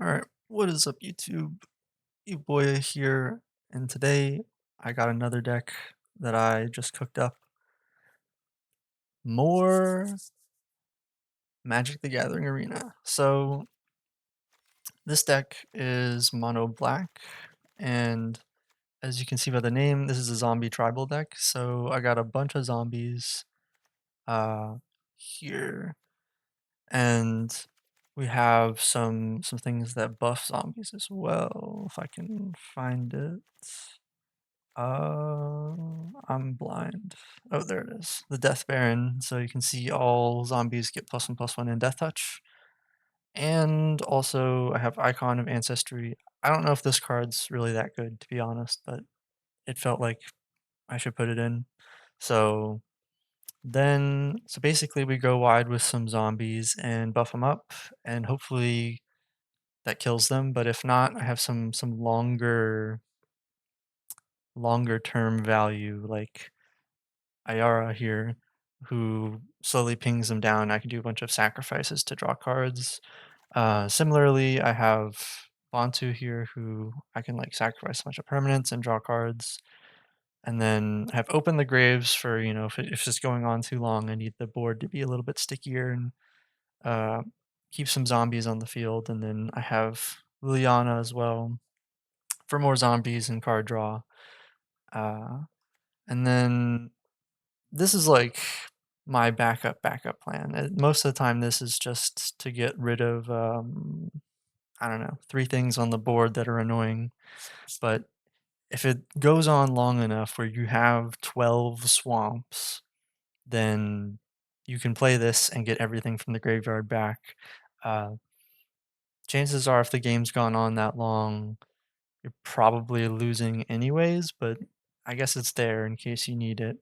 Alright, what is up YouTube? Boya here, and today I got another deck that I just cooked up. More Magic the Gathering Arena. So this deck is mono black, and as you can see by the name, this is a zombie tribal deck. So I got a bunch of zombies uh here, and we have some things that buff zombies as well, if I can find it. I'm blind. Oh, there it is. The Death Baron. So you can see all zombies get +1/+1 in Death Touch. And also, I have Icon of Ancestry. I don't know if this card's really that good, to be honest, but it felt like I should put it in. So so basically, we go wide with some zombies and buff them up, and hopefully that kills them. But if not, I have some longer term value like Ayara here, who slowly pings them down. I can do a bunch of sacrifices to draw cards. Similarly, I have Bontu here, who I can like sacrifice a bunch of permanents and draw cards. And then I have Open the Graves for, if it's going on too long, I need the board to be a little bit stickier and uh, keep some zombies on the field. And then I have Liliana as well for more zombies and card draw. Uh, and then this is like my backup plan. Most of the time, this is just to get rid of, I don't know, 3 things on the board that are annoying. But if it goes on long enough where you have 12 swamps, then you can play this and get everything from the graveyard back. Uh, Chances are, if the game's gone on that long, you're probably losing anyways, but I guess it's there in case you need it.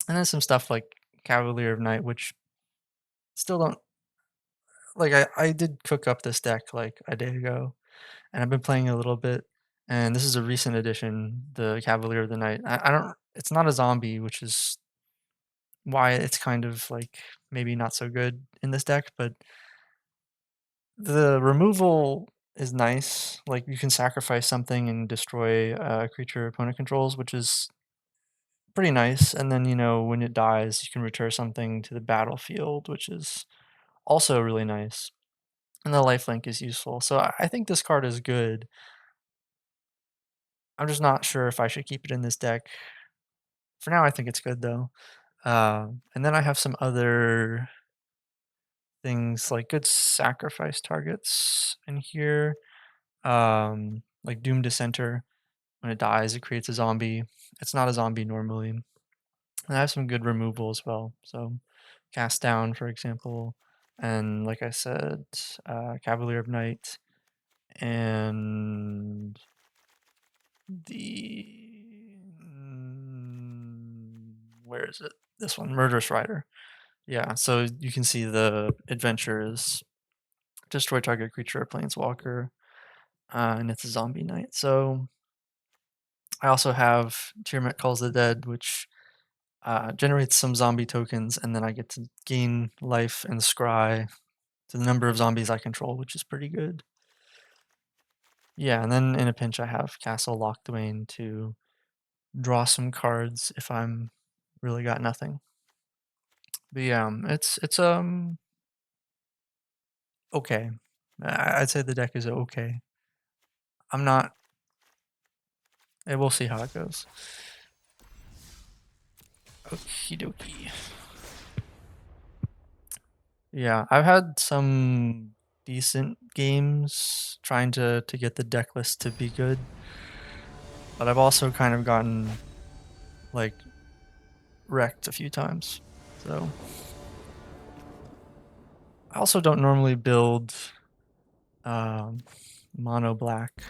And then some stuff like Cavalier of Night, which still don't like. I did cook up this deck like a day ago, and I've been playing a little bit. And this is a recent addition, the Cavalier of the Night. I don't. It's not a zombie, which is why it's kind of like maybe not so good in this deck. But the removal is nice. Like you can sacrifice something and destroy a creature opponent controls, which is pretty nice. And then when it dies, you can return something to the battlefield, which is also really nice. And the lifelink is useful. So I think this card is good. I'm just not sure if I should keep it in this deck. For now, I think it's good though. And then I have some other things like good sacrifice targets in here. Like Doomed Dissenter. When it dies, it creates a zombie. It's not a zombie normally. And I have some good removal as well. So Cast Down, for example. And like I said, Cavalier of Night. And where is it? This one, Murderous Rider. Yeah, so you can see the adventure is destroy target creature or planeswalker, and it's a zombie knight. So I also have Tymaret Calls the Dead, which generates some zombie tokens, and then I get to gain life and scry to the number of zombies I control, which is pretty good. Yeah, and then in a pinch I have Castle Locthwain to draw some cards if I'm really got nothing. But yeah, it's okay. I'd say the deck is okay. I'm not. We'll see how it goes. Okie dokie. Yeah, I've had some decent games trying to get the deck list to be good, but I've also kind of gotten like wrecked a few times. So I also don't normally build mono black,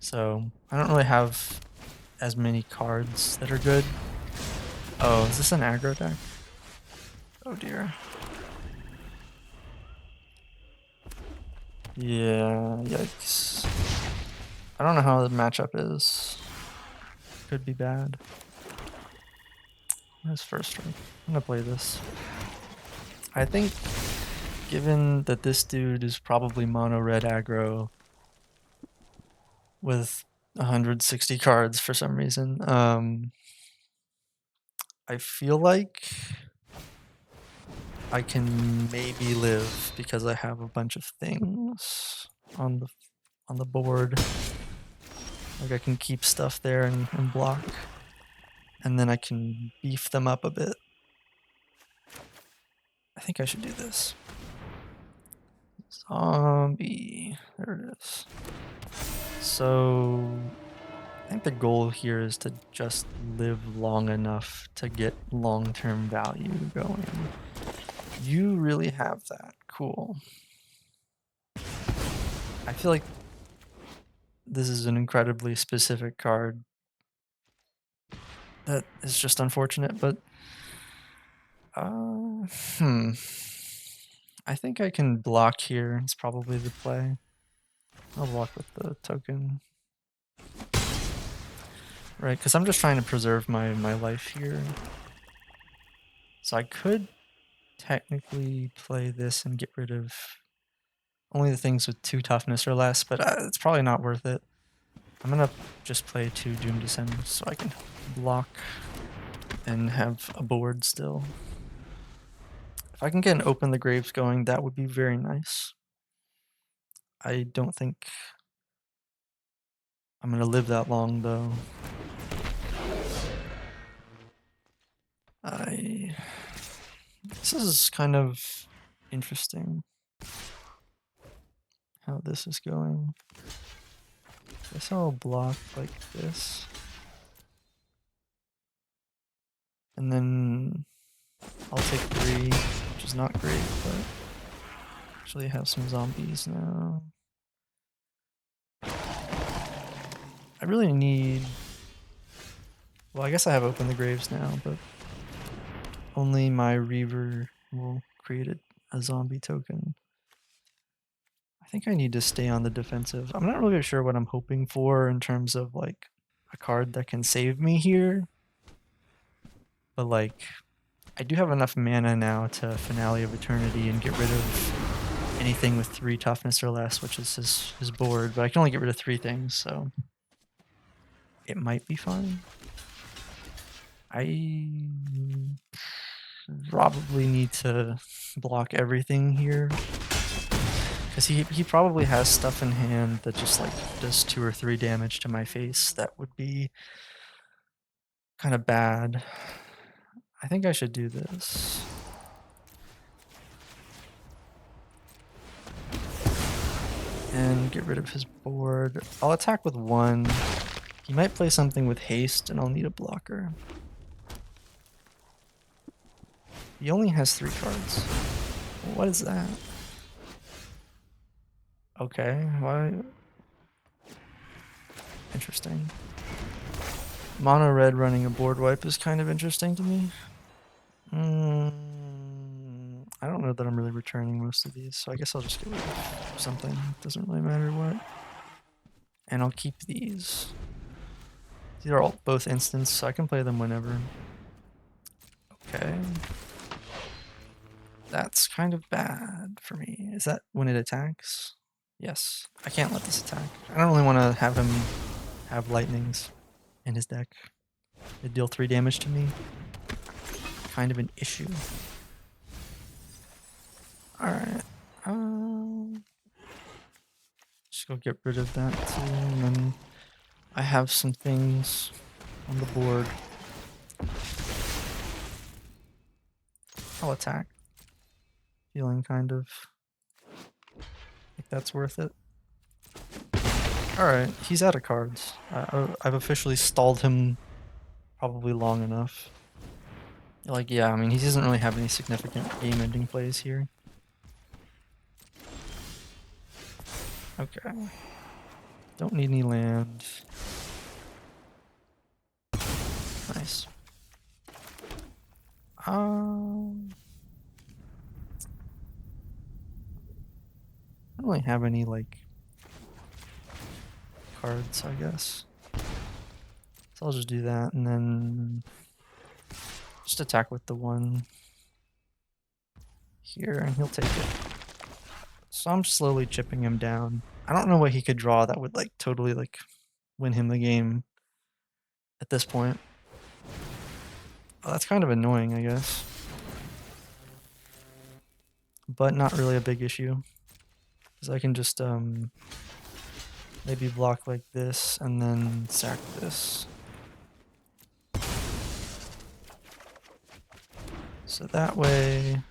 so I don't really have as many cards that are good. Oh, is this an aggro deck? Oh dear. Yeah, yikes. I don't know how the matchup is. Could be bad. That's first strike. I'm gonna play this. I think given that this dude is probably mono red aggro with 160 cards for some reason, I feel like I can maybe live because I have a bunch of things on the board. Like I can keep stuff there and block, and then I can beef them up a bit. I think I should do this. Zombie. There it is. So I think the goal here is to just live long enough to get long-term value going. You really have that. Cool. I feel like this is an incredibly specific card that is just unfortunate, but I think I can block here. It's probably the play. I'll block with the token. Right, because I'm just trying to preserve my life here. So I could technically play this and get rid of only the things with 2 toughness or less, but it's probably not worth it. I'm gonna just play 2 Doomed Dissenter so I can block and have a board still. If I can get an Open the Graves going, that would be very nice. I don't think I'm gonna live that long though. This is kind of interesting how this is going. Guess I'll block like this. And then I'll take 3, which is not great, but actually have some zombies now. I really need... Well, I guess I have Open the Graves now, but only my Reaver will create a zombie token. I think I need to stay on the defensive. I'm not really sure what I'm hoping for in terms of like a card that can save me here. But like, I do have enough mana now to Finale of Eternity and get rid of anything with 3 toughness or less, which is his board, but I can only get rid of 3 things, so it might be fine. I probably need to block everything here, because he probably has stuff in hand that just like does 2 or 3 damage to my face. That would be kind of bad. I think I should do this. And get rid of his board. I'll attack with 1. He might play something with haste and I'll need a blocker. He only has 3 cards. What is that? Okay, why? Interesting. Mono red running a board wipe is kind of interesting to me. I don't know that I'm really returning most of these, so I guess I'll just get rid of something. It doesn't really matter what. And I'll keep these. These are all both instants, so I can play them whenever. Okay. That's kind of bad for me. Is that when it attacks? Yes. I can't let this attack. I don't really want to have him have lightnings in his deck. They deal 3 damage to me. Kind of an issue. Alright. Just go get rid of that too, and then I have some things on the board. I'll attack. Feeling kind of like that's worth it. Alright, he's out of cards. I've officially stalled him probably long enough. Like, yeah, I mean, he doesn't really have any significant game-ending plays here. Okay. Don't need any land. Nice. I don't really have any, like, cards, I guess. So I'll just do that, and then just attack with the 1 here, and he'll take it. So I'm slowly chipping him down. I don't know what he could draw that would like totally like win him the game at this point. Well, that's kind of annoying, I guess. But not really a big issue. Because I can just maybe block like this and then sack this. So that way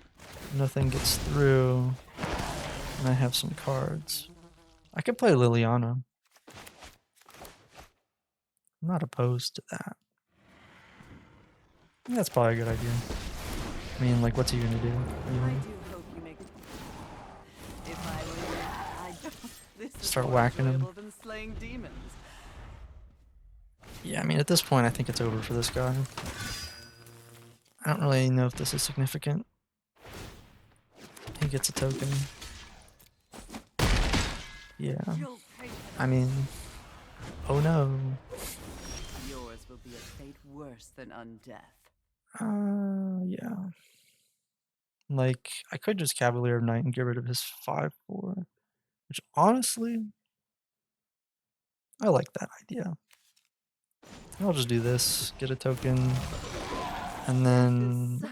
nothing gets through and I have some cards. I could play Liliana. I'm not opposed to that. I think that's probably a good idea. I mean, like, what's he gonna do? Really? Start whacking him. Yeah, I mean, at this point, I think it's over for this guy. I don't really know if this is significant. He gets a token. Yeah. I mean, oh no. Yours will be a fate worse than undeath. Yeah. Like, I could just Cavalier of Night and get rid of his 5/4, which honestly, I like that idea. I'll just do this, get a token, and then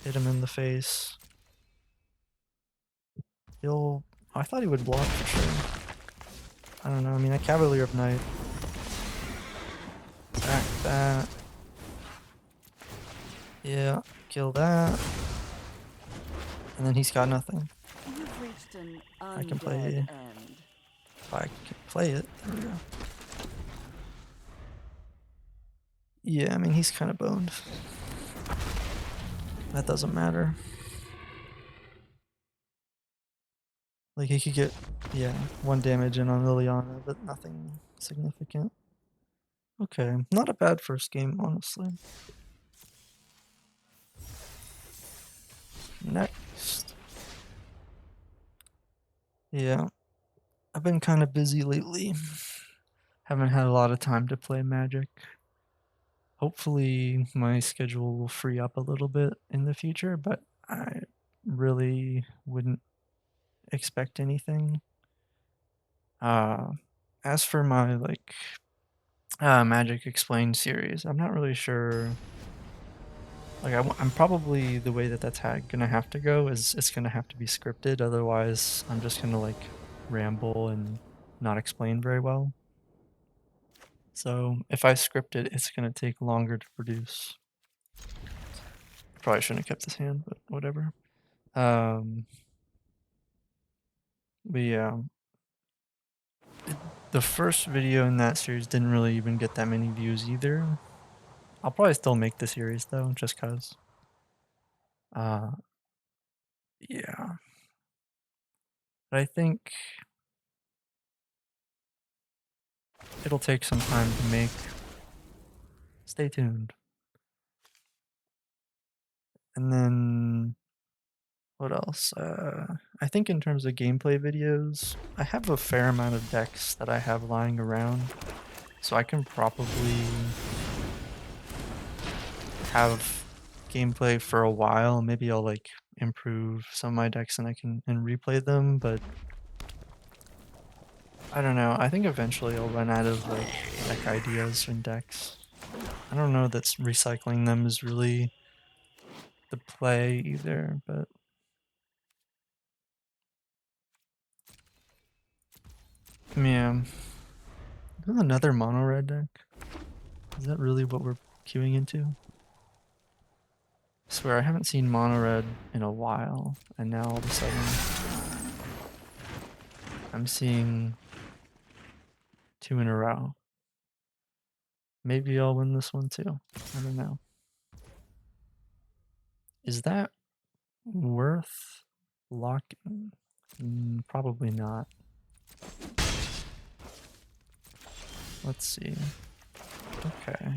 hit him in the face. He'll. I thought he would block for sure. I don't know. I mean, a Cavalier of Night. Sack that. Yeah, kill that. And then he's got nothing. I can play. If I can play it. There we go. Yeah, I mean, he's kind of boned. That doesn't matter. Like, he could get, yeah, 1 damage in on Liliana, but nothing significant. Okay, not a bad first game, honestly. Next. Yeah, I've been kind of busy lately. Haven't had a lot of time to play Magic. Hopefully my schedule will free up a little bit in the future, but I really wouldn't expect anything. As for my like Magic Explained series, I'm not really sure. Like I'm probably the way that that's gonna have to go is it's gonna have to be scripted. Otherwise, I'm just gonna like ramble and not explain very well. So if I script it, it's gonna take longer to produce. Probably shouldn't have kept this hand, but whatever. But yeah, the first video in that series didn't really even get that many views either. I'll probably still make the series though, just cause. Yeah. But I think it'll take some time to make. Stay tuned. And then what else? I think in terms of gameplay videos, I have a fair amount of decks that I have lying around, so I can probably have gameplay for a while. Maybe I'll like improve some of my decks and I can replay them, but I don't know. I think eventually I'll run out of like deck ideas and decks. I don't know that recycling them is really the play either, but yeah. There's another mono red deck. Is that really what we're queuing into? I swear I haven't seen mono red in a while, and now all of a sudden I'm seeing 2 in a row. Maybe I'll win this one too. I don't know. Is that worth locking? Probably not. Let's see. Okay.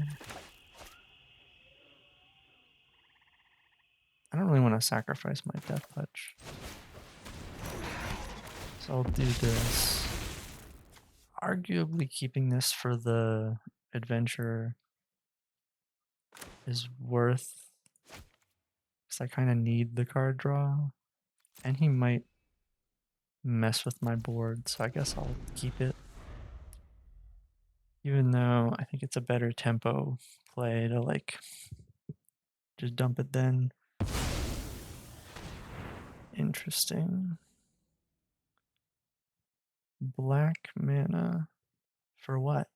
I don't really want to sacrifice my Death Touch. So I'll do this. Arguably keeping this for the adventure is worth, because I kind of need the card draw. And he might mess with my board, so I guess I'll keep it. Even though I think it's a better tempo play to like just dump it then. Interesting. Black mana. For what?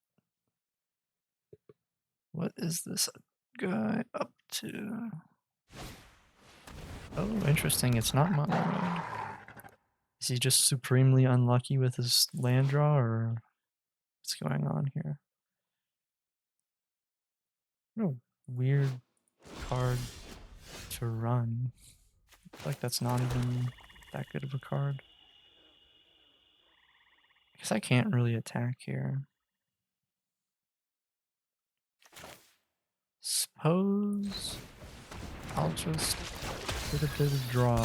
What is this guy up to? Oh, interesting. It's not mono red. Is he just supremely unlucky with his land draw, or what's going on here? What a weird card to run. I feel like that's not even that good of a card. I guess I can't really attack here. Suppose I'll just get a bit of draw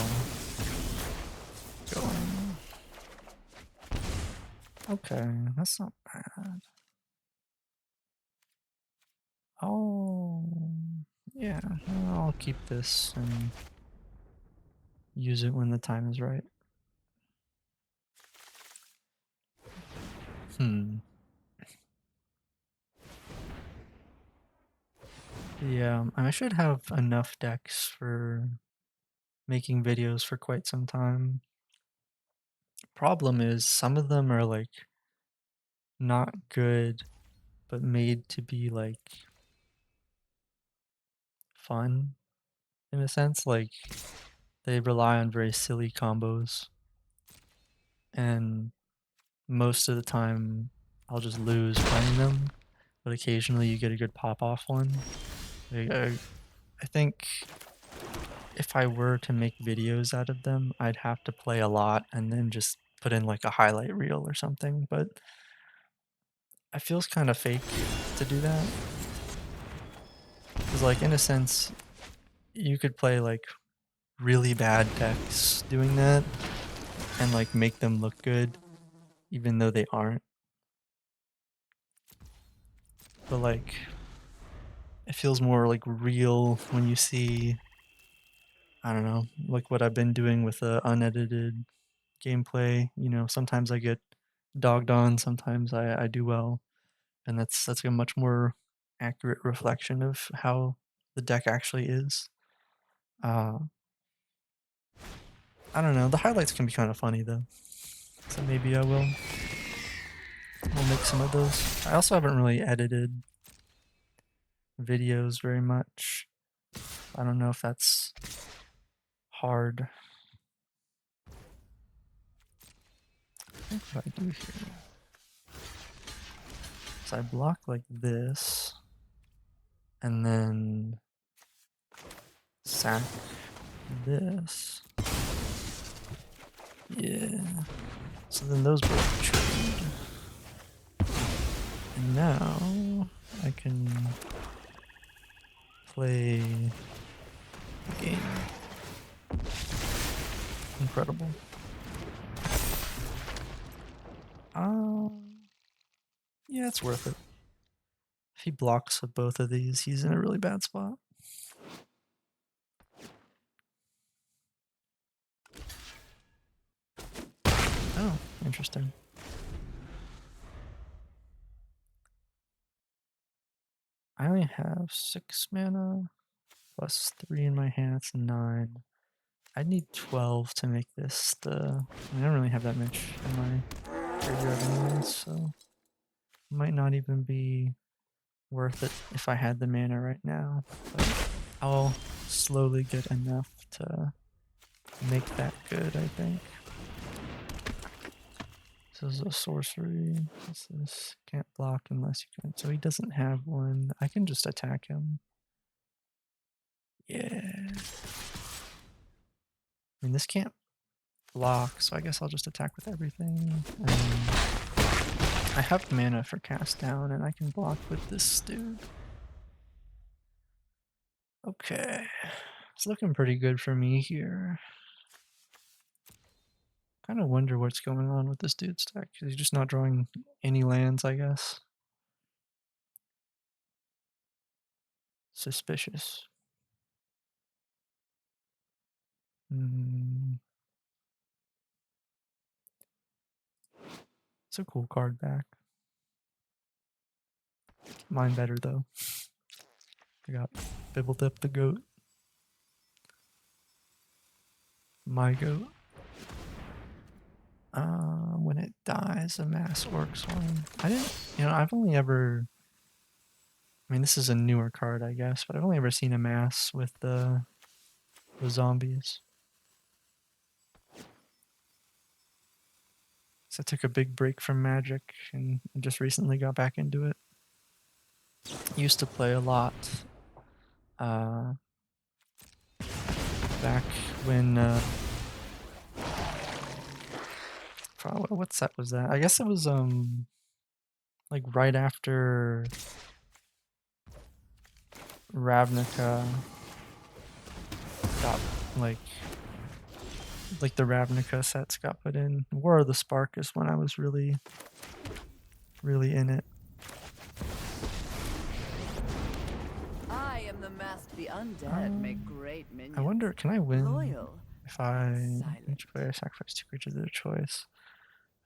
going. Okay, that's not bad. Oh, yeah, I'll keep this and use it when the time is right. Yeah, I should have enough decks for making videos for quite some time. Problem is, some of them are like not good, but made to be like fun in a sense. Like they rely on very silly combos, and most of the time I'll just lose playing them. But occasionally you get a good pop off one. Like, I think if I were to make videos out of them, I'd have to play a lot and then just put in like a highlight reel or something. But it feels kind of fake to do that. Because, like, in a sense, you could play like really bad decks doing that and like make them look good, even though they aren't. But like, it feels more like real when you see, I don't know, like what I've been doing with the unedited gameplay. You know, sometimes I get dogged on, sometimes I do well, and that's a much more accurate reflection of how the deck actually is. Uh, I don't know. The highlights can be kind of funny though, so maybe I will. I'll make some of those. I also haven't really edited videos very much. I don't know if that's hard. I think what I do here is I block like this, and then sack this. Yeah. So then those both trade. And now I can play the game. Incredible. Yeah, it's worth it. If he blocks with both of these, he's in a really bad spot. Oh, interesting. I only have 6 mana plus 3 in my hand. That's 9. I need 12 to make this the. I don't really have that much in my graveyard anyways, so it might not even be worth it if I had the mana right now. But I'll slowly get enough to make that good, I think. This is a sorcery. What's this? Can't block unless you can. So he doesn't have one. I can just attack him. Yeah. I mean, this can't block, so I guess I'll just attack with everything. I have mana for cast down, and I can block with this dude. Okay. It's looking pretty good for me here. Kind of wonder what's going on with this dude's deck. He's just not drawing any lands, I guess. Suspicious. It's a cool card back. Mine better though. I got Bibblethip the goat. My goat. When it dies, a mass orc swarm. I didn't, I've only ever, I mean, this is a newer card, I guess, but I've only ever seen a mass with the zombies. So I took a big break from Magic and just recently got back into it. Used to play a lot back when what set was that? I guess it was like right after Ravnica got like the Ravnica sets got put in. War of the Spark is when I was really in it. I am the masked, the undead make great minions. I wonder, can I win Loyal, if I silent. each player sacrifice 2 creatures of their choice?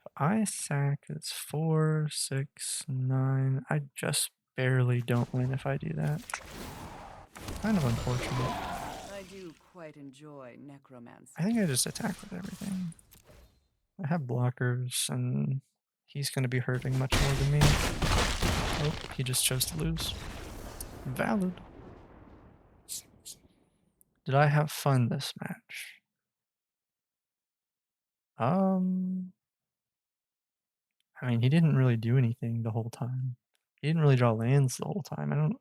If I sack, it's 4, 6, 9. I just barely don't win if I do that. Kind of unfortunate. I do quite enjoy necromancy. I think I just attack with everything. I have blockers, and he's going to be hurting much more than me. Oh, he just chose to lose. Valid. Did I have fun this match? I mean, he didn't really do anything the whole time. He didn't really draw lands the whole time.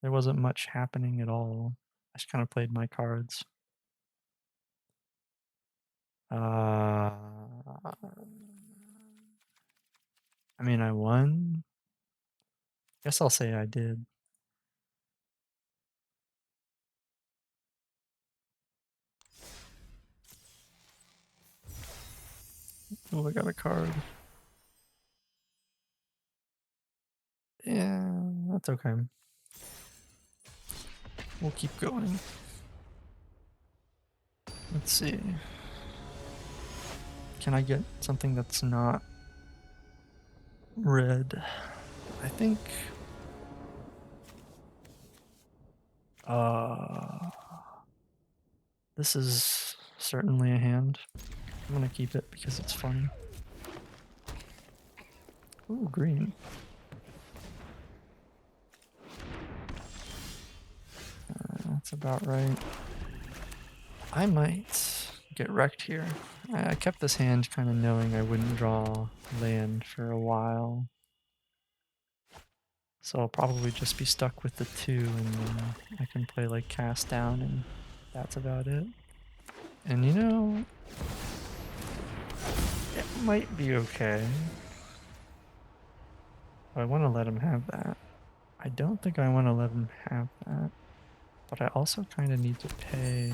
There wasn't much happening at all. I just kind of played my cards. I mean, I won. Guess I'll say I did. Oh, I got a card. Yeah, that's okay. We'll keep going. Let's see. Can I get something that's not red? I think. This is certainly a hand. I'm gonna keep it because it's funny. Ooh, green. That's about right. I might get wrecked here. I kept this hand kind of knowing I wouldn't draw land for a while. So I'll probably just be stuck with the 2 and then I can play like cast down and that's about it. And it might be okay. But I want to let him have that. I don't think I want to let him have that. But I also kind of need to pay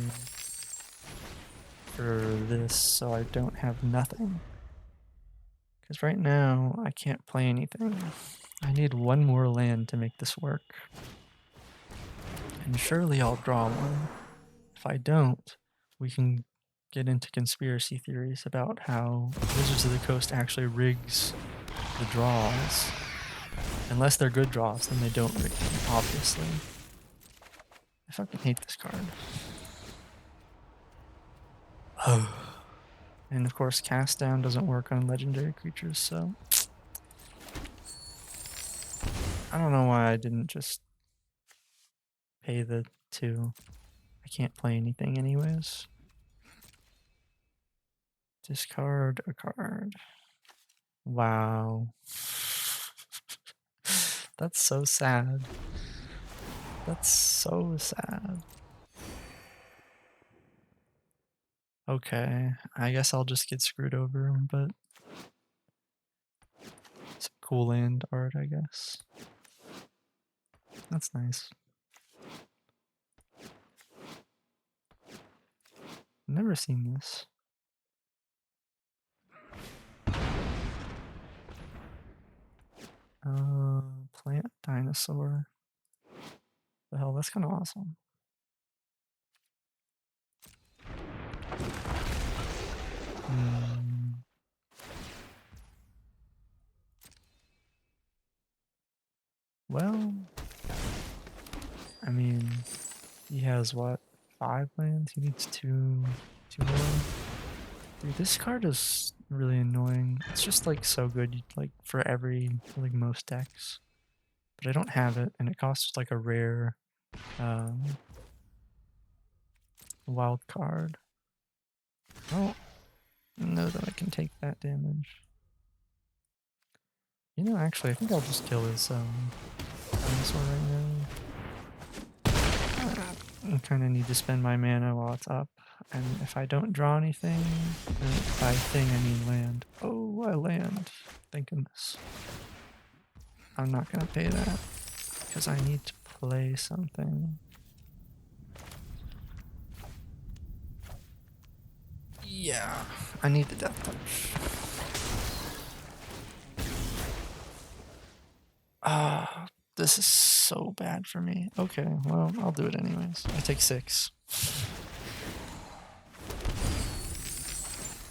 for this so I don't have nothing. Because right now I can't play anything. I need one more land to make this work. And surely I'll draw one. If I don't, we can get into conspiracy theories about how Wizards of the Coast actually rigs the draws. Unless they're good draws, then they don't rig them, obviously. I fucking hate this card. Oh. And of course, cast down doesn't work on legendary creatures, so I don't know why I didn't just pay the 2. I can't play anything anyways. Discard a card. Wow. That's so sad. That's so sad. Okay, I guess I'll just get screwed over, but it's a cool land art, I guess. That's nice. Never seen this. Plant dinosaur. The hell, that's kind of awesome. Well, I mean, he has what? 5 lands? He needs two more. Dude, this card is really annoying. It's just like so good, like for like most decks. But I don't have it, and it costs like a rare um, wild card. I don't know that I can take that damage. You know, actually, I think I'll just kill his dinosaur right now. I kind of need to spend my mana while it's up, and if I don't draw anything, by thing I mean land. Oh, I land. Thank goodness. I'm not gonna pay that because I need to play something. Yeah, I need the death touch. Ah, this is so bad for me. Okay, well, I'll do it anyways. I take 6.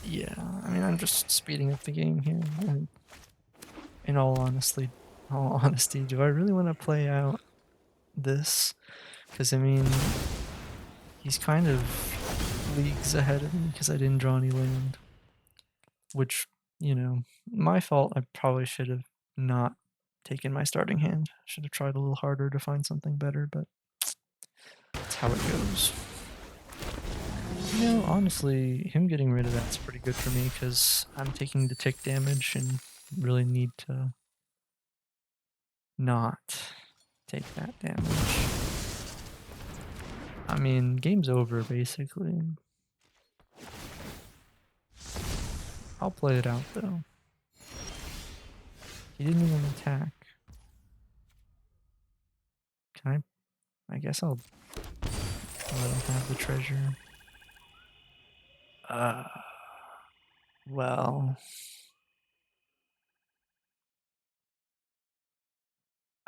Yeah, I mean, I'm just speeding up the game here. And in all honesty, do I really want to play out this? Because, I mean, he's kind of leagues ahead of me because I didn't draw any land. Which, you know, my fault. I probably should have not taken my starting hand. Should have tried a little harder to find something better, but that's how it goes. You know, honestly, him getting rid of that's pretty good for me because I'm taking the tick damage and really need to not take that damage. I mean, game's over basically. I'll play it out though. He didn't even attack. Can I guess I'll let him have the treasure. Well,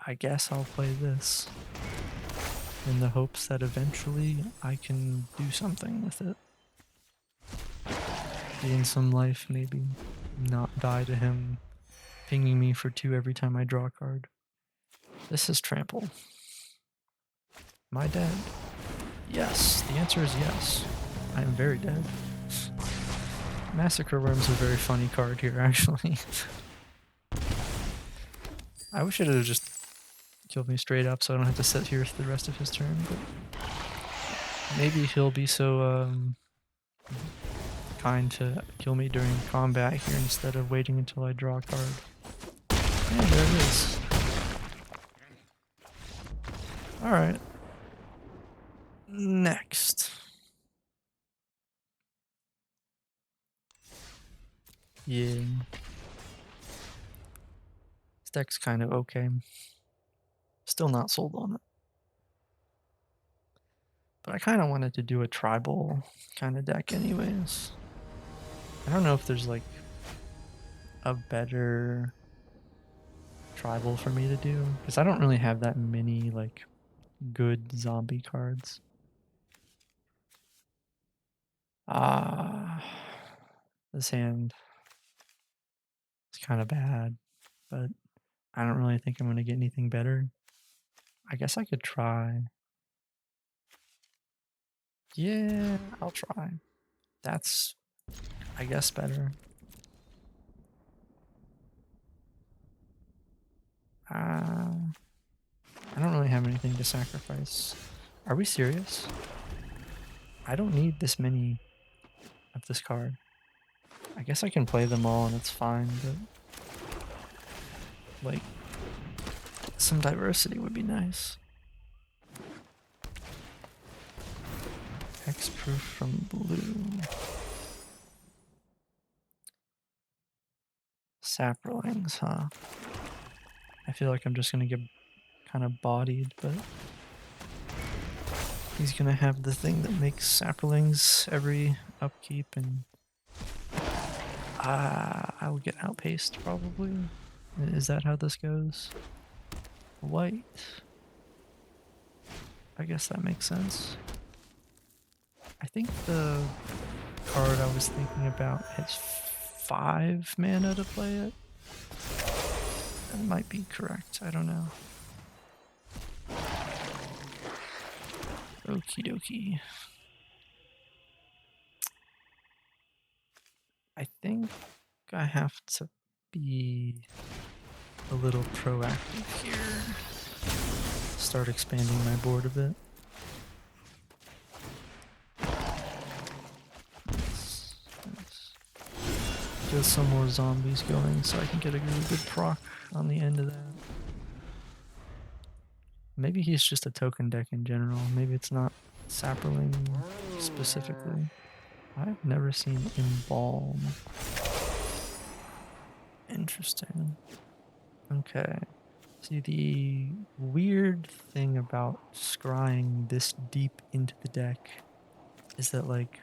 I guess I'll play this in the hopes that eventually I can do something with it. Gain some life, maybe. Not die to him pinging me for 2 every time I draw a card. This is trample. Am I dead? Yes. The answer is yes. I am very dead. Massacre Worm's a very funny card here, actually. I wish it would have just killed me straight up so I don't have to sit here for the rest of his turn, but maybe he'll be so kind to kill me during combat here instead of waiting until I draw a card. And there it is. Alright. Next. Yeah. This deck's kind of okay. Still not sold on it. But I kind of wanted to do a tribal kind of deck anyways. I don't know if there's like a better tribal for me to do because I don't really have that many like good zombie cards. This hand is kind of bad, but I don't really think I'm going to get anything better. I guess I could try. Yeah, I'll try. That's, I guess, better. I don't really have anything to sacrifice. Are we serious? I don't need this many of this card. I guess I can play them all and it's fine, but like some diversity would be nice. Hexproof from blue. Saprolings, huh? I feel like I'm just gonna get kind of bodied, but he's gonna have the thing that makes saprolings every upkeep, and I will get outpaced probably. Is that how this goes? White. I guess that makes sense. I think the card I was thinking about has 5 mana to play it. That might be correct, I don't know. Okie dokie. I think I have to be a little proactive here. Start expanding my board a bit. Nice. Get some more zombies going so I can get a really good proc on the end of that. Maybe he's just a token deck in general. Maybe it's not Saproling specifically. I've never seen Embalm. Interesting. Okay. See, the weird thing about scrying this deep into the deck is that, like,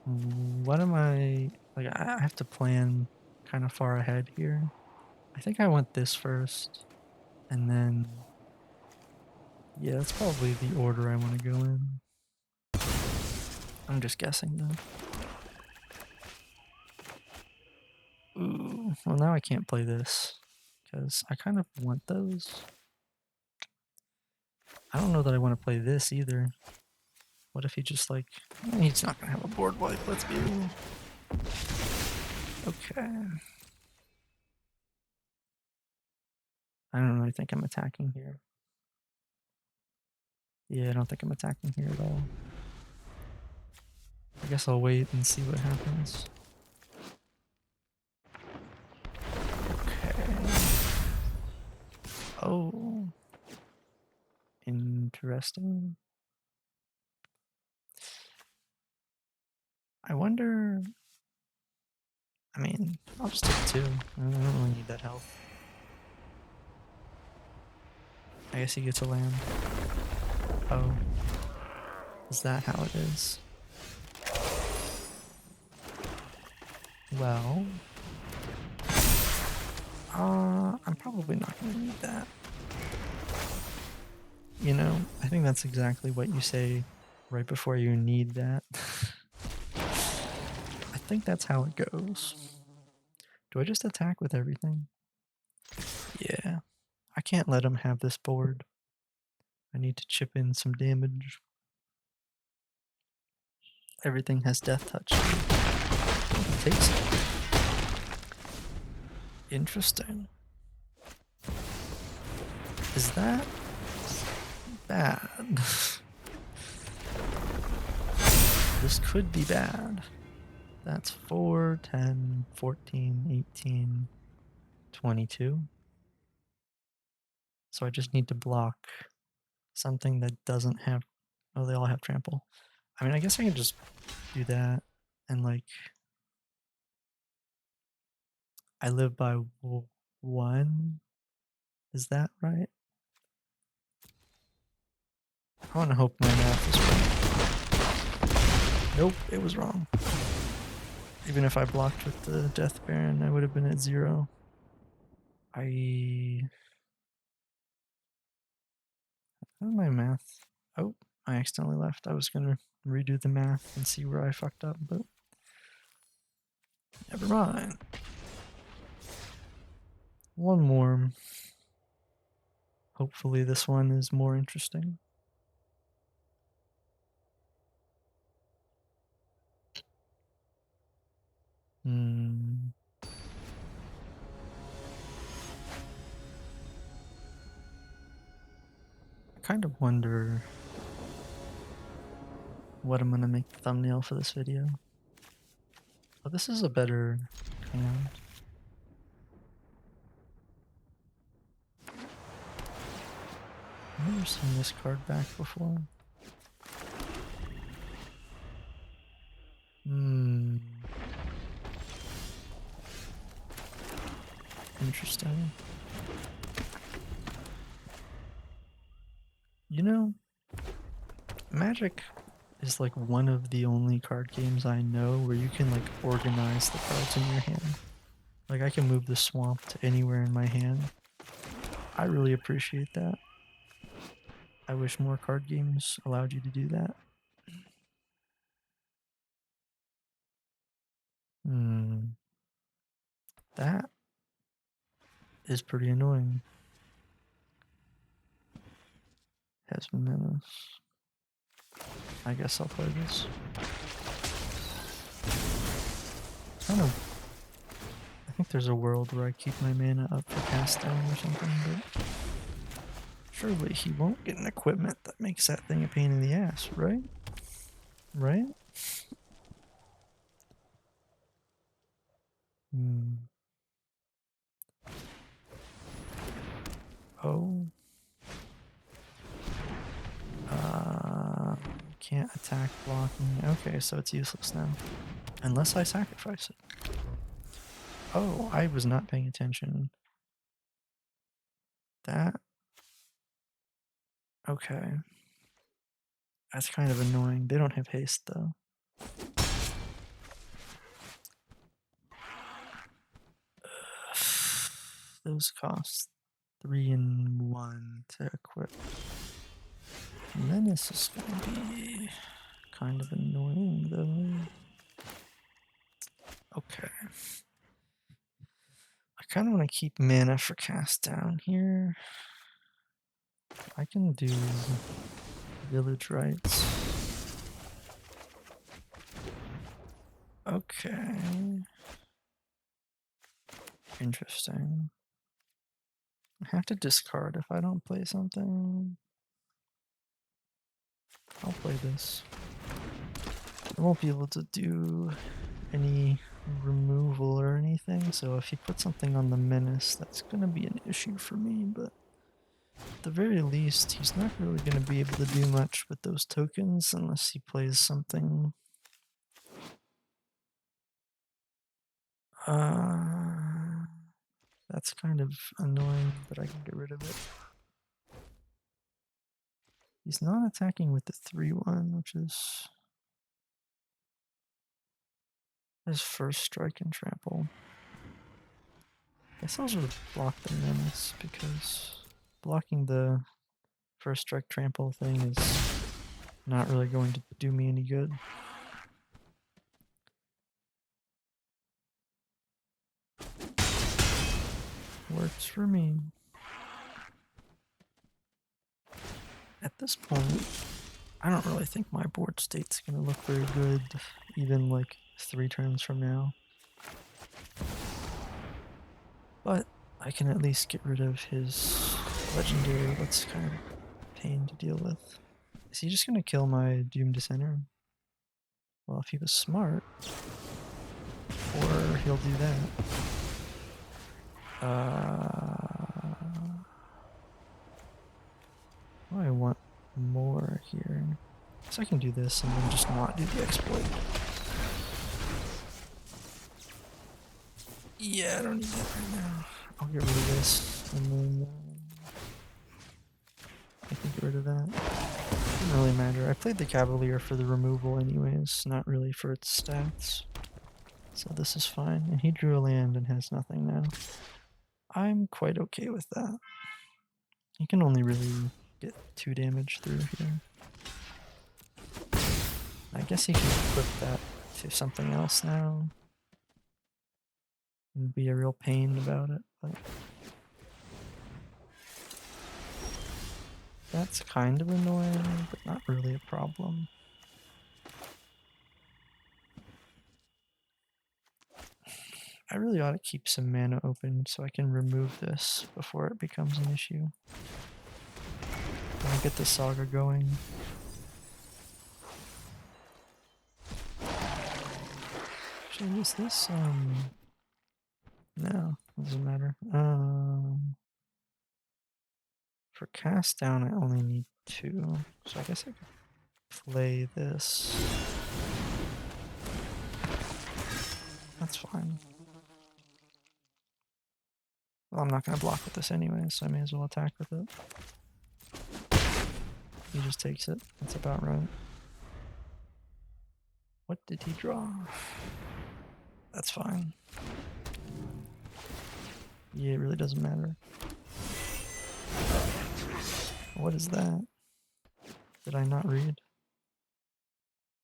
what am I... Like, I have to plan kind of far ahead here. I think I want this first, and then... Yeah, that's probably the order I want to go in. I'm just guessing, though. Ooh, well now I can't play this, because I kind of want those. I don't know that I want to play this either. What if he just like... He's not going to have a board wipe, let's go. Okay. I don't really think I'm attacking here. Yeah, I don't think I'm attacking here at all. I guess I'll wait and see what happens. Okay. Oh. Interesting. I wonder... I mean, I'll just take 2. I don't really need that health. I guess he gets a land. Oh. Is that how it is? Well... I'm probably not going to need that. You know, I think that's exactly what you say right before you need that. I think that's how it goes. Do I just attack with everything? Yeah. I can't let him have this board. I need to chip in some damage. Everything has death touch. It takes it. Interesting. Is that bad? This could be bad. That's 4, 10, 14, 18, 22. So I just need to block something that doesn't have... Oh, they all have trample. I mean, I guess I can just do that and, like... I live by 1? Is that right? I want to hope my math is right. Nope, it was wrong. Even if I blocked with the Death Baron, I would have been at 0. How my math? Oh, I accidentally left. I was gonna redo the math and see where I fucked up, but never mind. One more. Hopefully this one is more interesting. I kind of wonder what I'm gonna make the thumbnail for this video. Oh, this is a better command. I've never seen this card back before. Interesting. You know, Magic is like one of the only card games I know where you can like organize the cards in your hand. Like I can move the swamp to anywhere in my hand. I really appreciate that. I wish more card games allowed you to do that. That is pretty annoying. Has menace. I guess I'll play this. I think there's a world where I keep my mana up for cast down or something, but surely he won't get an equipment that makes that thing a pain in the ass, right? Right? Oh. Can't attack blocking. Okay, so it's useless now. Unless I sacrifice it. Oh, I was not paying attention. That. Okay. That's kind of annoying. They don't have haste though. Those cost 3 and 1 to equip. Menace is gonna be kind of annoying though. Okay. I kind of want to keep mana for cast down here. I can do Village Rites. Okay. Interesting. I have to discard if I don't play something. I'll play this. I won't be able to do any removal or anything, so if he puts something on the menace, that's gonna be an issue for me, but at the very least, he's not really gonna be able to do much with those tokens unless he plays something. That's kind of annoying, but I can get rid of it. He's not attacking with the 3/1, which is his first strike and trample. I guess I'll just block the menace because blocking the first strike trample thing is not really going to do me any good. Works for me. At this point, I don't really think my board state's gonna look very good, even like 3 turns from now. But I can at least get rid of his legendary, that's kind of a pain to deal with. Is he just gonna kill my Doomed Dissenter? Well, if he was smart, or he'll do that. Oh, I want more here. So I can do this and then just not do the exploit. Yeah, I don't need that right now. I'll get rid of this and then I can get rid of that. Doesn't really matter. I played the Cavalier for the removal anyways, not really for its stats. So this is fine. And he drew a land and has nothing now. I'm quite okay with that. He can only really get 2 damage through here. I guess he can equip that to something else now. And be a real pain about it, but that's kind of annoying, but not really a problem. I really ought to keep some mana open so I can remove this before it becomes an issue. I'll get the saga going. Actually, is this, no, it doesn't matter. For cast down, I only need 2, so I guess I could play this. That's fine. Well, I'm not going to block with this anyway, so I may as well attack with it. He just takes it. That's about right. What did he draw? That's fine. Yeah, it really doesn't matter. What is that? Did I not read?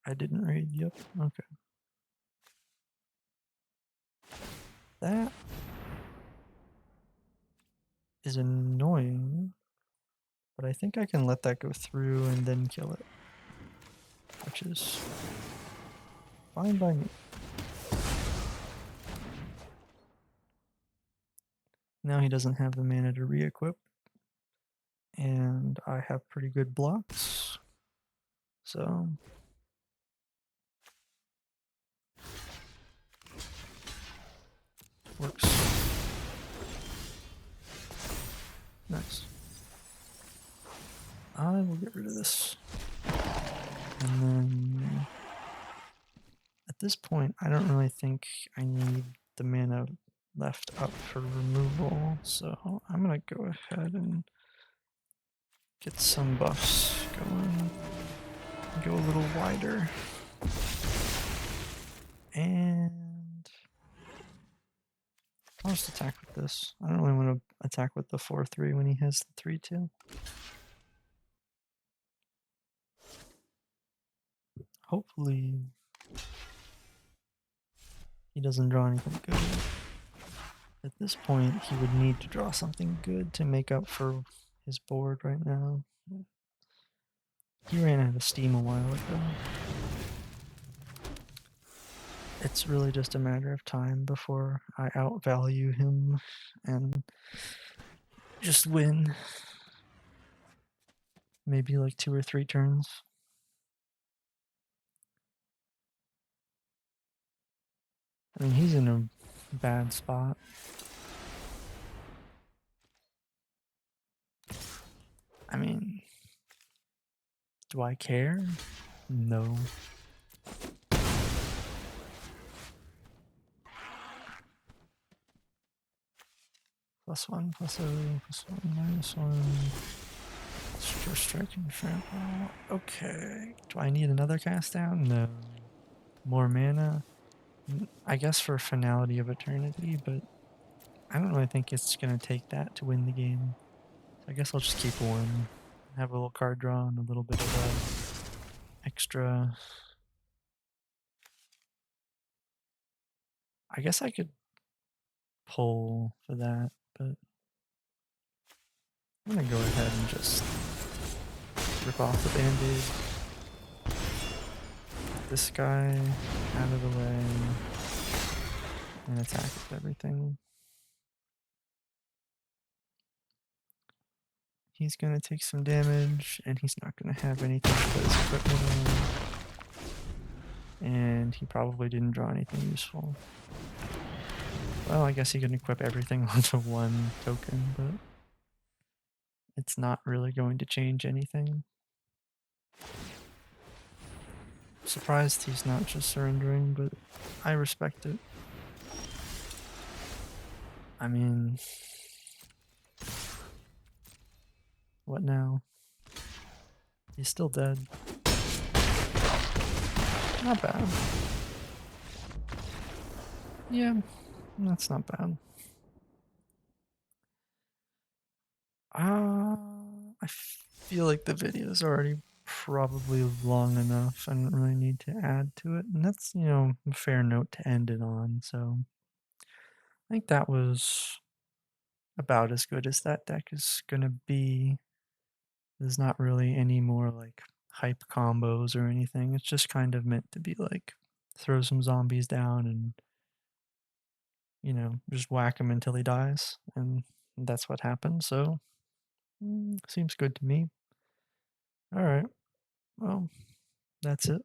I didn't read, yep, okay. That is annoying. But I think I can let that go through and then kill it, which is fine by me. Now he doesn't have the mana to re-equip, and I have pretty good blocks, so works. Nice. I will get rid of this. And then at this point, I don't really think I need the mana left up for removal, so I'm gonna go ahead and get some buffs going. Go a little wider. And I'll just attack with this. I don't really want to attack with the 4-3 when he has the 3-2. Hopefully he doesn't draw anything good. At this point, he would need to draw something good to make up for his board right now. He ran out of steam a while ago. It's really just a matter of time before I outvalue him and just win. Maybe like 2 or 3 turns. I mean, he's in a bad spot. I mean, do I care? No. +1, +0, +1, -1. Extra strike and trample. Okay. Do I need another cast down? No. More mana? I guess for Finality of Eternity, but I don't really think it's gonna take that to win the game. So I guess I'll just keep one. Have a little card draw and a little bit of extra. I guess I could pull for that, but I'm gonna go ahead and just rip off the band-aid. This guy out of the way and attack with everything. He's gonna take some damage, and he's not gonna have anything to put his equipment on. And he probably didn't draw anything useful. Well, I guess he can equip everything onto one token, but it's not really going to change anything. Surprised he's not just surrendering, but I respect it. I mean, what now? He's still dead. Not bad. Yeah, that's not bad. I feel like the video is already probably long enough. I don't really need to add to it. And that's, a fair note to end it on. So I think that was about as good as that deck is going to be. There's not really any more like hype combos or anything. It's just kind of meant to be like throw some zombies down and, just whack him until he dies. And that's what happened. So seems good to me. All right. Well, that's it.